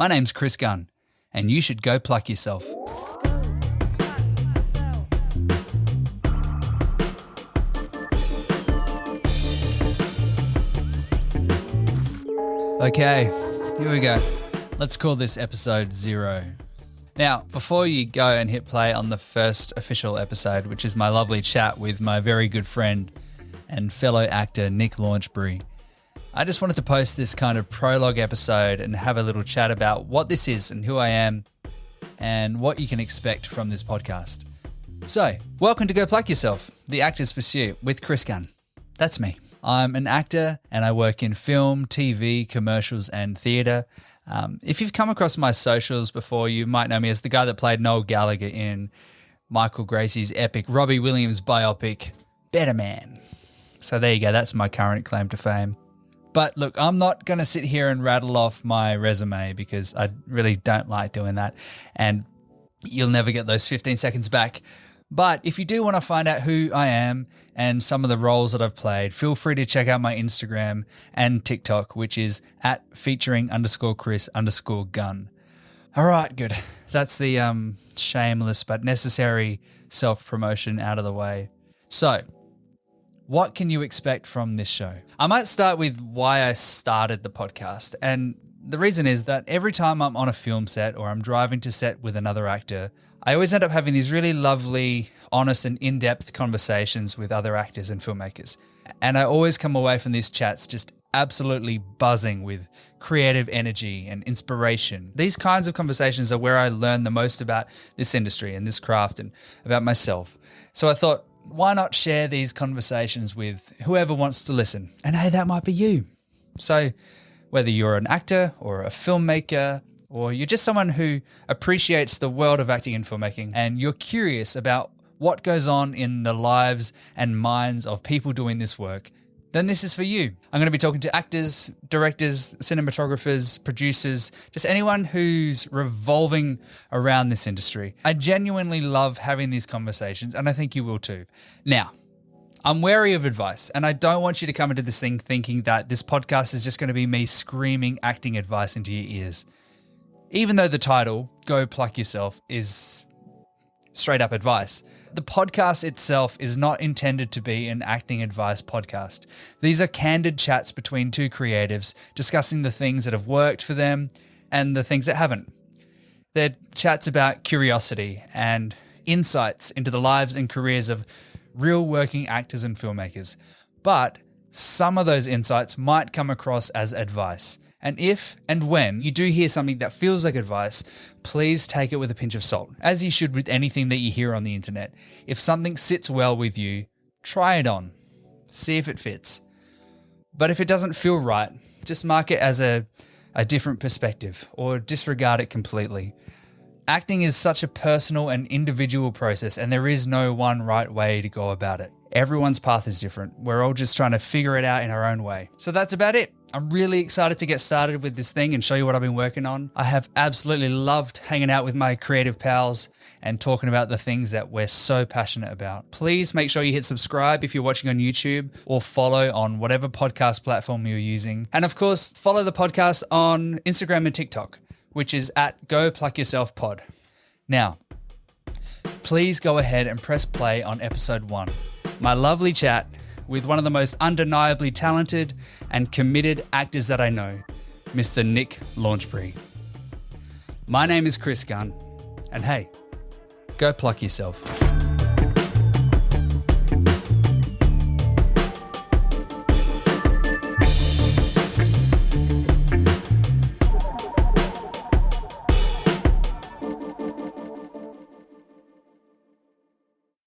My name's Chris Gunn, and you should go pluck yourself. Okay, here we go. Let's call this episode 0. Now, before you go and hit play on the first official episode, which is my lovely chat with my very good friend and fellow actor Nick Launchbury, I just wanted to post this kind of prologue episode and have a little chat about what this is and who I am and what you can expect from this podcast. So, welcome to Go Pluck Yourself, the actor's pursuit with Chris Gunn. That's me. I'm an actor and I work in film, TV, commercials and theatre. If you've come across my socials before, you might know me as the guy that played Noel Gallagher in Michael Gracey's epic Robbie Williams biopic, Better Man. So there you go, that's my current claim to fame. But look, I'm not going to sit here and rattle off my resume because I really don't like doing that. And you'll never get those 15 seconds back. But if you do want to find out who I am and some of the roles that I've played, feel free to check out my Instagram and TikTok, which is at featuring_Chris_Gunn. All right, good. That's the shameless but necessary self-promotion out of the way. So, what can you expect from this show? I might start with why I started the podcast. And the reason is that every time I'm on a film set or I'm driving to set with another actor, I always end up having these really lovely, honest and in-depth conversations with other actors and filmmakers. And I always come away from these chats just absolutely buzzing with creative energy and inspiration. These kinds of conversations are where I learn the most about this industry and this craft and about myself. So I thought, why not share these conversations with whoever wants to listen? And hey, that might be you. So whether you're an actor or a filmmaker, or you're just someone who appreciates the world of acting and filmmaking, and you're curious about what goes on in the lives and minds of people doing this work, then this is for you. I'm going to be talking to actors, directors, cinematographers, producers, just anyone who's revolving around this industry. I genuinely love having these conversations, and I think you will too. Now, I'm wary of advice, and I don't want you to come into this thing thinking that this podcast is just going to be me screaming acting advice into your ears. Even though the title, Go Pluck Yourself, is straight up advice, the podcast itself is not intended to be an acting advice podcast. These are candid chats between two creatives discussing the things that have worked for them and the things that haven't. They're chats about curiosity and insights into the lives and careers of real working actors and filmmakers. But some of those insights might come across as advice. And if and when you do hear something that feels like advice, please take it with a pinch of salt, as you should with anything that you hear on the internet. If something sits well with you, try it on. See if it fits. But if it doesn't feel right, just mark it as a different perspective or disregard it completely. Acting is such a personal and individual process, and there is no one right way to go about it. Everyone's path is different. We're all just trying to figure it out in our own way. So that's about it. I'm really excited to get started with this thing and show you what I've been working on. I have absolutely loved hanging out with my creative pals and talking about the things that we're so passionate about. Please make sure you hit subscribe if you're watching on YouTube, or follow on whatever podcast platform you're using. And of course, follow the podcast on Instagram and TikTok, which is at Go Pluck Yourself Pod. Now, please go ahead and press play on episode 1. My lovely chat with one of the most undeniably talented and committed actors that I know, Mr. Nick Launchbury. My name is Chris Gunn, and hey, go pluck yourself.